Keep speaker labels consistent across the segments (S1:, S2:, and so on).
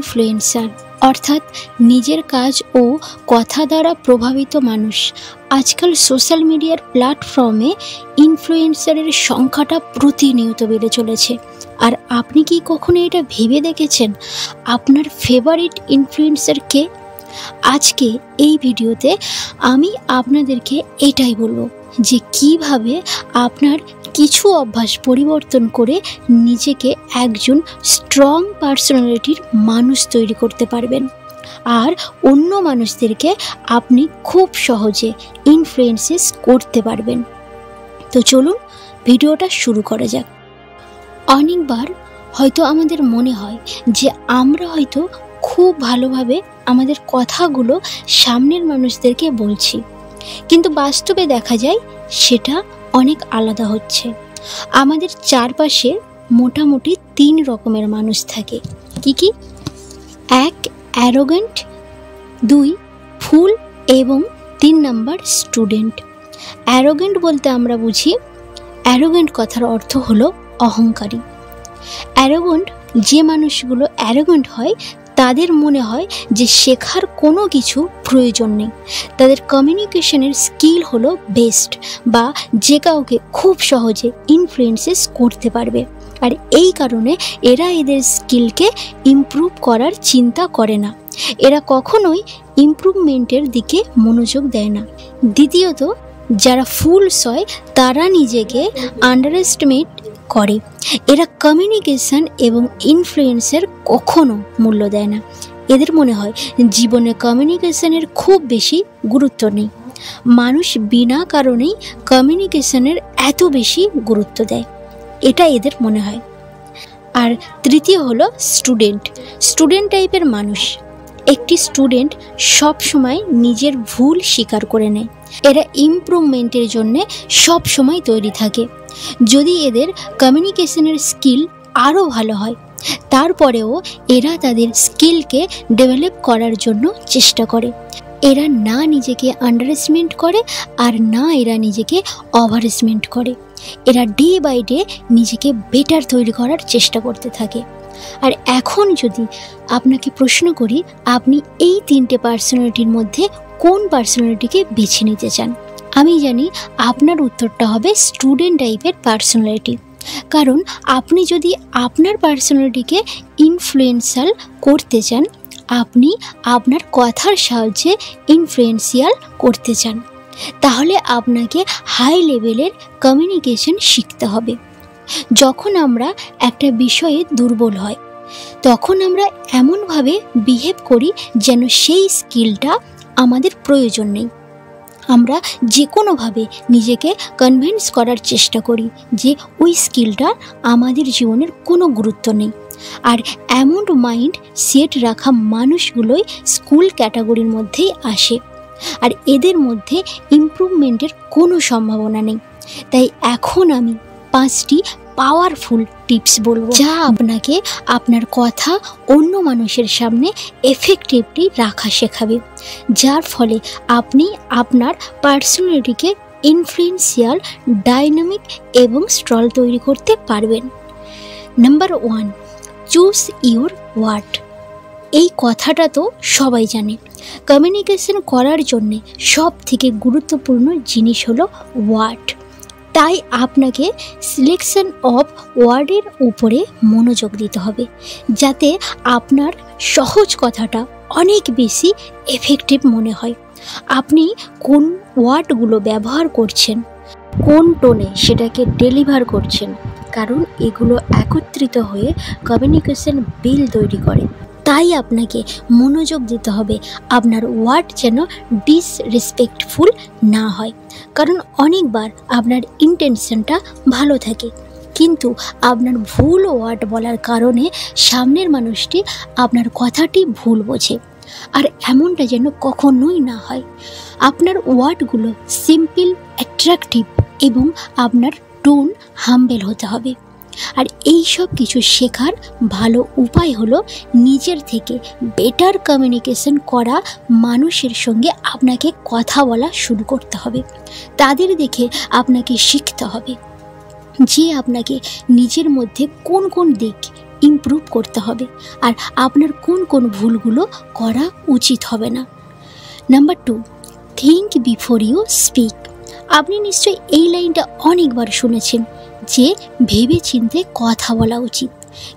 S1: Influencer অর্থাৎ নিজের কাজ ও কথা দ্বারা প্রভাবিত মানুষ। আজকাল সোশ্যাল মিডিয়ার প্ল্যাটফর্মে ইনফ্লুয়েন্সারের সংখ্যাটা প্রতিনিয়ত বেড়ে চলেছে। আর আপনি কি কখনো এটা ভেবে দেখেছেন আপনার ফেভারিট ইনফ্লুয়েন্সার কে? আজকে এই ভিডিওতে আমি আপনাদেরকে এটাই বলবো যে কিভাবে আপনার কিছু অভ্যাস পরিবর্তন করে নিজেকে একজন স্ট্রং পার্সোনালিটির মানুষ তৈরি করতে পারবেন, আর অন্য মানুষদেরকে আপনি খুব সহজে ইনফ্লুয়েন্সেস করতে পারবেন। তো চলুন ভিডিওটা শুরু করা যাক। অনেকবার হয়তো আমাদের মনে হয় যে আমরা হয়তো খুব ভালোভাবে আমাদের কথাগুলো সামনের মানুষদেরকে বলছি, কিন্তু বাস্তবে দেখা যায় সেটা অনেক আলাদা হচ্ছে। আমাদের চারপাশে মোটামুটি 3 রকমের মানুষ থাকে। কি? 1 অ্যারোগেন্ট, 2 ফুল এবং 3 নাম্বার স্টুডেন্ট। অ্যারোগেন্ট বলতে আমরা বুঝি, অ্যারোগেন্ট কথার অর্থ হলো অহংকারী। অ্যারোগেন্ট যে মানুষগুলো অ্যারোগেন্ট হয় তাদের মনে হয় যে শেখার কোনো কিছু প্রয়োজন নেই, তাদের কমিউনিকেশনের স্কিল হলো বেস্ট, বা যে কাউকে খুব সহজে ইনফ্লুয়েন্সেস করতে পারবে। আর এই কারণে এরা এদের স্কিলকে ইমপ্রুভ করার চিন্তা করে না, এরা কখনোই ইমপ্রুভমেন্টের দিকে মনোযোগ দেয় না। দ্বিতীয়ত, যারা ফুলস হয় তারা নিজেকে আন্ডারএস্টিমেট করে, এরা কমিউনিকেশন এবং ইনফ্লুয়েন্সের কখনো মূল্য দেয় না। এদের মনে হয় জীবনে কমিউনিকেশনের খুব বেশি গুরুত্ব নেই, মানুষ বিনা কারণেই কমিউনিকেশনের এত বেশি গুরুত্ব দেয়, এটা এদের মনে হয়। আর তৃতীয় হলো স্টুডেন্ট টাইপের মানুষ। একটি স্টুডেন্ট সব সময় নিজের ভুল স্বীকার করে নেয়, এরা ইমপ্রুভমেন্টের জন্যে সব সময় তৈরি থাকে। যদি এদের কমিউনিকেশনের স্কিল আরও ভালো হয়, তারপরেও এরা তাদের স্কিলকে ডেভেলপ করার জন্য চেষ্টা করে। এরা না নিজেকে আন্ডারএস্টিমেট করে আর না এরা নিজেকে ওভারএস্টিমেট করে, এরা ডে বাই ডে নিজেকে বেটার তৈরি করার চেষ্টা করতে থাকে। আর এখন যদি আপনাকে প্রশ্ন করি, আপনি এই 3টে পার্সোনালিটির মধ্যে কোন পার্সোনালিটিকে বেছে নিতে চান? আমি জানি আপনার উত্তরটা হবে স্টুডেন্ট টাইপের পার্সোনালিটি, কারণ আপনি যদি আপনার পার্সোনালিটিকে ইনফ্লুয়েন্সাল করতে চান, আপনি আপনার কথার সাহায্যে ইনফ্লুয়েন্সিয়াল করতে চান, তাহলে আপনাকে হাই লেভেলের কমিউনিকেশন শিখতে হবে। যখন আমরা একটা বিষয়ে দুর্বল হয়, তখন আমরা এমনভাবে বিহেভ করি যেন সেই স্কিলটা আমাদের প্রয়োজন নেই। আমরা যে কোনোভাবে নিজেকে কনভিন্স করার চেষ্টা করি যে ওই স্কিলটা আমাদের জীবনের কোনো গুরুত্ব নেই। আর এমন মাইন্ড সেট রাখা মানুষগুলোই স্কুল ক্যাটাগরির মধ্যেই আসে, আর এদের মধ্যে ইমপ্রুভমেন্টের কোনো সম্ভাবনা নেই। তাই এখন আমি 5টি পাওয়ারফুল টিপস বলবো, যা আপনাকে আপনার কথা অন্য মানুষের সামনে এফেক্টিভলি রাখা শেখাবে, যার ফলে আপনি আপনার পার্সোনালিটিকে ইনফ্লুয়েন্সিয়াল, ডাইনামিক এবং স্ট্রং তৈরি করতে পারবেন। Number 1, choose your word. এই কথাটা তো সবাই জানে, কমিউনিকেশন করার জন্যে সব থেকে গুরুত্বপূর্ণ জিনিস হলো ওয়ার্ড। তাই আপনাকে সিলেকশন অফ ওয়ার্ডের উপরে মনোযোগ দিতে হবে, যাতে আপনার সহজ কথাটা অনেক বেশি এফেক্টিভ মনে হয়। আপনি কোন ওয়ার্ডগুলো ব্যবহার করছেন, কোন টোনে সেটাকে ডেলিভার করছেন, কারণ এগুলো একত্রিত হয়ে কমিউনিকেশন বিল তৈরি করে। তাই আপনাকে মনোযোগ দিতে হবে আপনার ওয়ার্ড যেন ডিসরেসপেক্টফুল না হয়, কারণ অনেকবার আপনার ইন্টেনশনটা ভালো থাকে, কিন্তু আপনার ভুল ওয়ার্ড বলার কারণে সামনের মানুষটি আপনার কথাটি ভুল বোঝে। আর এমনটা যেন কখনোই না হয়। আপনার ওয়ার্ডগুলো সিম্পল, অ্যাট্রাকটিভ এবং আপনার টোন হাম্বেল হতে হবে। আর এই সব কিছু শেখার ভালো উপায় হলো নিজের থেকে বেটার কমিউনিকেশন করা মানুষের সঙ্গে আপনাকে কথা বলা শুরু করতে হবে। তাদের দেখে আপনাকে শিখতে হবে যে আপনাকে নিজের মধ্যে কোন কোন দিক ইমপ্রুভ করতে হবে, আর আপনার কোন কোন ভুলগুলো করা উচিত হবে না। Number 2, think before you speak. আপনি নিশ্চয়ই এই লাইনটা অনেকবার শুনেছেন যে ভেবে চিন্তে কথা বলা উচিত।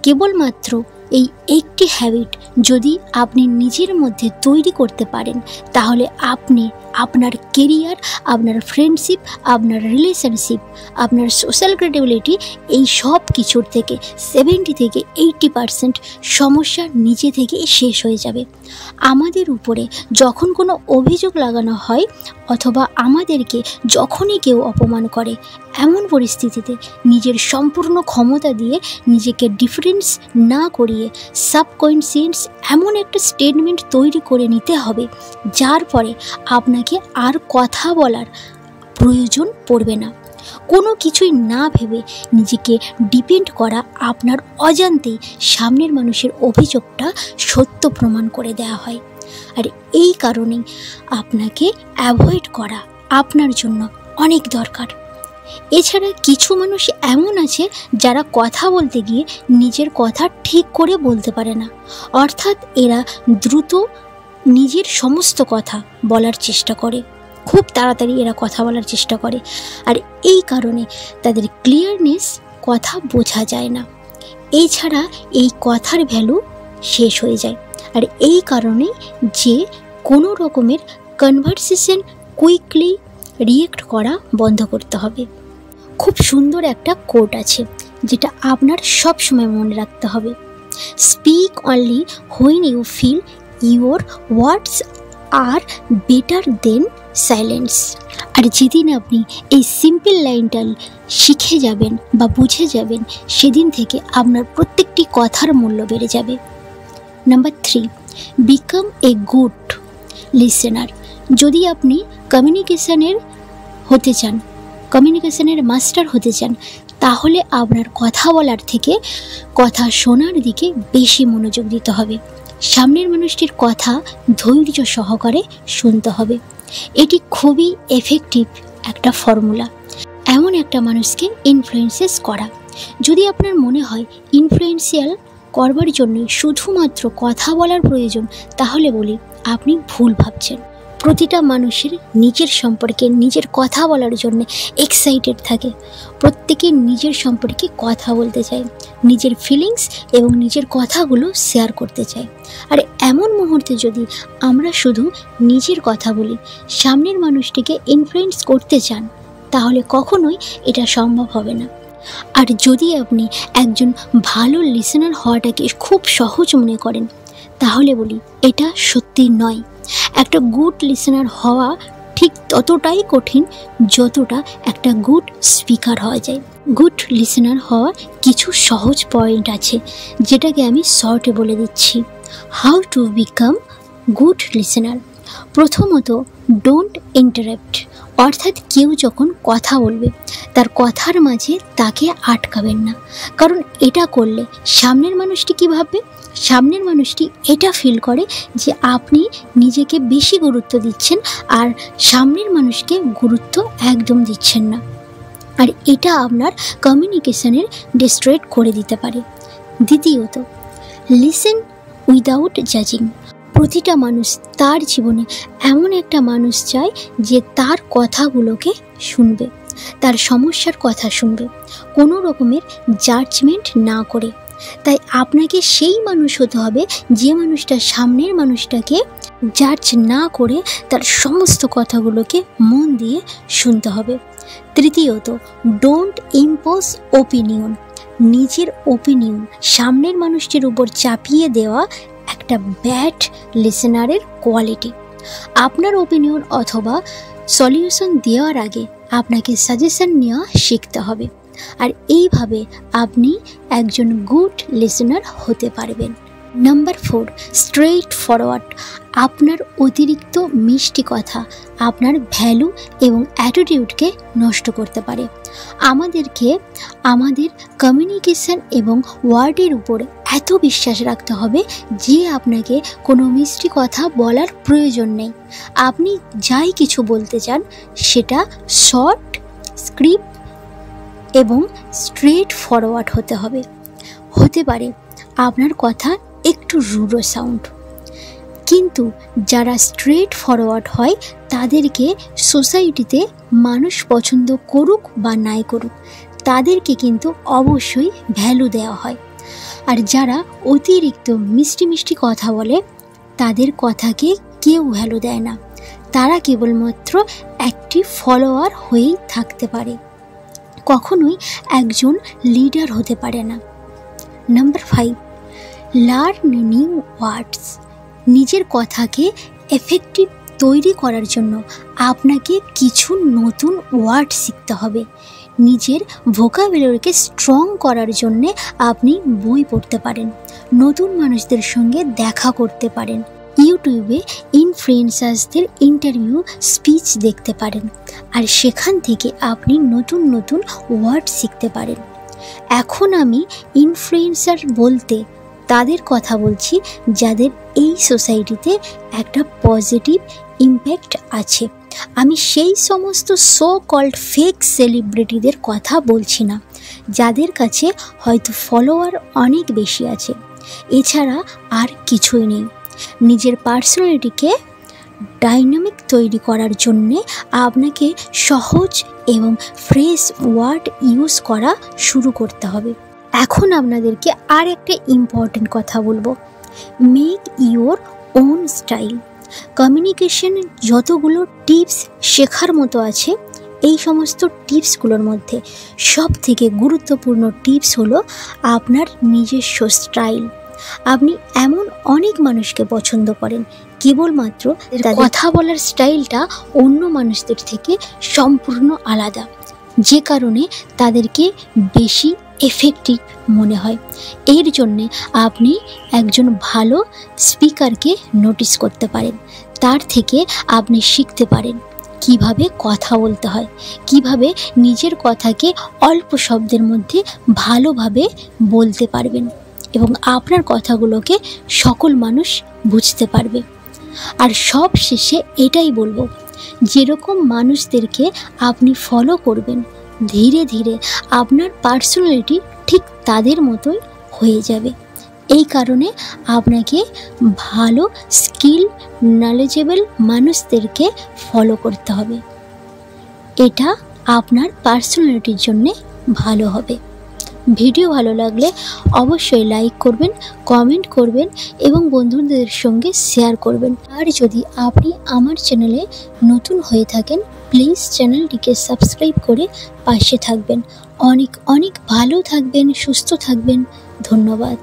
S1: কেবলমাত্র এই একটি হ্যাবিট যদি আপনি নিজের মধ্যে তৈরি করতে পারেন, তাহলে আপনি আপনার কেরিয়ার, আপনার ফ্রেন্ডশিপ, আপনার রিলেশনশিপ, আপনার সোশ্যাল ক্রেডিবিলিটি, এই সব কিছুর থেকে 70 থেকে 80% সমস্যা নিজে থেকেই শেষ হয়ে যাবে। আমাদের উপরে যখন কোনো অভিযোগ লাগানো হয় অথবা আমাদেরকে যখনই কেউ অপমান করে, এমন পরিস্থিতিতে নিজের সম্পূর্ণ ক্ষমতা দিয়ে নিজেকে ডিফারেন্স না করিয়ে সাবকনসিয়াস এমন একটা স্টেটমেন্ট তৈরি করে নিতে হবে যার পরে আপনাকে আর কথা বলার প্রয়োজন পড়বে না। কোনো কিছুই না ভেবে নিজেকে ডিপেন্ড করা আপনার অজান্তেই সামনের মানুষের অভিযোগটা সত্য প্রমাণ করে দেওয়া হয়। আর এই কারণেই আপনাকে অ্যাভয়েড করা আপনার জন্য অনেক দরকার। এছাড়া কিছু মানুষ এমন আছে যারা কথা বলতে গিয়ে নিজের কথা ঠিক করে বলতে পারে না, অর্থাৎ এরা দ্রুত নিজের সমস্ত কথা বলার চেষ্টা করে, খুব তাড়াতাড়ি এরা কথা বলার চেষ্টা করে, আর এই কারণে তাদের ক্লিয়ারনেস কথা বোঝা যায় না। এছাড়া এই কথার ভ্যালু শেষ হয়ে যায়। আর এই কারণে যে কোনো রকমের কনভারসেশন কুইকলি রিয়েক্ট করা বন্ধ করতে হবে। খুব সুন্দর একটা কোট আছে যেটা আপনার সব সময় মনে রাখতে হবে, speak only when you feel your words are better than silence. আর যেদিন আপনি এই সিম্পল লাইনটা শিখে যাবেন বা বুঝে যাবেন, সেদিন থেকে আপনার প্রত্যেকটি কথার মূল্য বেড়ে যাবে। Number 3, become a good listener. যদি আপনি কমিউনিকেশনের মাস্টার হতে চান, তাহলে আপনার কথা বলার থেকে কথা শোনার দিকে বেশি মনোযোগ দিতে হবে। সামনের মানুষটির কথা ধৈর্য সহকারে শুনতে হবে। এটি খুবই এফেক্টিভ একটা ফর্মুলা, এমন একটা মানুষকে ইনফ্লুয়েন্সেস করা। যদি আপনার মনে হয় ইনফ্লুয়েন্সিয়াল করবার জন্য শুধুমাত্র কথা বলার প্রয়োজন, তাহলে বলি আপনি ভুল ভাবছেন। প্রতিটা মানুষের নিজের সম্পর্কে, নিজের কথা বলার জন্য এক্সাইটেড থাকে। প্রত্যেকে নিজের সম্পর্কে কথা বলতে চায়, নিজের ফিলিংস এবং নিজের কথাগুলো শেয়ার করতে চায়। আর এমন মুহূর্তে যদি আমরা শুধু নিজের কথা বলি, সামনের মানুষটিকে ইনফ্লুয়েন্স করতে চান, তাহলে কখনোই এটা সম্ভব হবে না। আর যদি আপনি একজন ভালো লিসেনার হওয়াটাকে খুব সহজ মনে করেন, তাহলে বলি এটা সত্যি নয়। একটা গুড লিসেনার হওয়া ঠিক ততটাই কঠিন যতটা একটা গুড স্পিকার হওয়া যায়। গুড লিসেনার হওয়ার কিছু সহজ পয়েন্ট আছে, যেটাকে আমি শর্টে বলে দিচ্ছি। How to become good listener. প্রথমত, ডোন্ট ইন্টারাপ্ট, অর্থাৎ কেউ যখন কথা বলবে তার কথার মাঝে তাকে আটকাবেন না। কারণ এটা করলে সামনের মানুষটি কী ভাববে? সামনের মানুষটি এটা ফিল করে যে আপনি নিজেকে বেশি গুরুত্ব দিচ্ছেন আর সামনের মানুষকে গুরুত্ব একদম দিচ্ছেন না, আর এটা আপনার কমিউনিকেশনের ডিস্ট্রয়েড করে দিতে পারে। দ্বিতীয়ত, লিসেন উইদাউট জাজিং। প্রতিটা মানুষ তার জীবনে এমন একটা মানুষ চায় যে তার কথাগুলোকে শুনবে, তার সমস্যার কথা শুনবে, কোনো রকমের জাজমেন্ট না করে। তাই আপনাকে সেই মানুষ হতে হবে যে মানুষটা সামনের মানুষটাকে জাজ না করে তার সমস্ত কথাগুলোকে মন দিয়ে শুনতে হবে। তৃতীয়ত, ডোন্ট ইম্পোজ ওপিনিয়ন। নিজের ওপিনিয়ন সামনের মানুষটির উপর চাপিয়ে দেওয়া একটা ব্যাড লিসেনারের কোয়ালিটি। আপনার ওপিনিয়ন অথবা সলিউশন দেওয়ার আগে আপনাকে সাজেশন নেওয়া শিখতে হবে, আর এইভাবে আপনি একজন গুড লিসেনার হতে পারবেন। Number 4, straightforward. আপনার অতিরিক্ত মিষ্টি কথা আপনার ভ্যালু এবং অ্যাটিটিউডকে নষ্ট করতে পারে। আমাদেরকে আমাদের কমিউনিকেশন এবং ওয়ার্ডের উপর এত বিশ্বাস রাখতে হবে যে আপনাকে কোনো মিষ্টি কথা বলার প্রয়োজন নেই। আপনি যাই কিছু বলতে চান সেটা শর্ট, স্ক্রিপ্ট এবং স্ট্রেট ফরওয়ার্ড হতে হবে। হতে পারে আপনার কথা একটু রুড়ো সাউন্ড। কিন্তু যারা স্ট্রেট ফরওয়ার্ড হয় তাদেরকে সোসাইটিতে মানুষ পছন্দ করুক বা নাই করুক, তাদেরকে কিন্তু অবশ্যই ভ্যালু দেওয়া হয়। আর যারা অতিরিক্ত মিষ্টি মিষ্টি কথা বলে তাদের কথাকে কেউ ভ্যালু দেয় না, তারা কেবলমাত্র একটি ফলোয়ার হয়েই থাকতে পারে, কখনোই একজন লিডার হতে পারে না। Number 5, learn new words. নিজের কথাকে এফেক্টিভ তৈরি করার জন্য আপনাকে কিছু নতুন ওয়ার্ড শিখতে হবে। নিজের ভোকাবুলারিকে স্ট্রং করার জন্যে আপনি বই পড়তে পারেন, নতুন মানুষদের সঙ্গে দেখা করতে পারেন, ইউটিউবে ইনফ্লুয়েন্সার্সদের ইন্টারভিউ স্পিচ দেখতে পারেন, আর সেখান থেকে আপনি নতুন নতুন ওয়ার্ড শিখতে পারেন। এখন আমি ইনফ্লুয়েন্সার বলতে তাদের কথা বলছি যাদের এই সোসাইটিতে একটা পজিটিভ ইম্প্যাক্ট আছে। আমি সেই সমস্ত সো কল্ড ফেক সেলিব্রিটিদের কথা বলছি না, যাদের কাছে হয়তো ফলোয়ার অনেক বেশি আছে, এছাড়া আর কিছুই নেই। নিজের পার্সোনালিটিকে ডাইনামিক তৈরি করার জন্যে আপনাকে সহজ এবং ফ্রেশ ওয়ার্ড ইউজ করা শুরু করতে হবে। এখন আপনাদেরকে আর একটা ইম্পর্টেন্ট কথা বলবো, make your own style. Communication যতগুলো টিপস শেখার মতো আছে, এই সমস্ত টিপসগুলোর মধ্যে সব থেকে গুরুত্বপূর্ণ টিপস হলো আপনার নিজস্ব স্টাইল। আপনি এমন অনেক মানুষকে পছন্দ করেন কেবলমাত্র কথা বলার স্টাইলটা অন্য মানুষদের থেকে সম্পূর্ণ আলাদা, যে কারণে তাদেরকে বেশি এফেক্টিভ মনে হয়। এর জন্যে আপনি একজন ভালো স্পিকারকে নোটিস করতে পারেন, তার থেকে আপনি শিখতে পারেন কিভাবে কথা বলতে হয়, কিভাবে নিজের কথাকে অল্প শব্দের মধ্যে ভালোভাবে বলতে পারবেন এবং আপনার কথাগুলোকে সকল মানুষ বুঝতে পারবে। আর সব শেষে এটাই বলবো, যেরকম মানুষদেরকে আপনি ফলো করবেন, ধীরে ধীরে আপনার পার্সোনালিটি ঠিক তাদের মতোই হয়ে যাবে। এই কারণে আপনাকে ভালো স্কিল নলেজেবল মানুষদেরকে ফলো করতে হবে, এটা আপনার পার্সোনালিটির জন্যে ভালো হবে। ভিডিও ভালো লাগলে অবশ্যই লাইক করবেন, কমেন্ট করবেন এবং বন্ধুদের সঙ্গে শেয়ার করবেন। আর যদি আপনি আমার চ্যানেলে নতুন হয়ে থাকেন, প্লিজ চ্যানেলটিকে সাবস্ক্রাইব করে পাশে থাকবেন। অনেক অনেক ভালো থাকবেন, সুস্থ থাকবেন। ধন্যবাদ।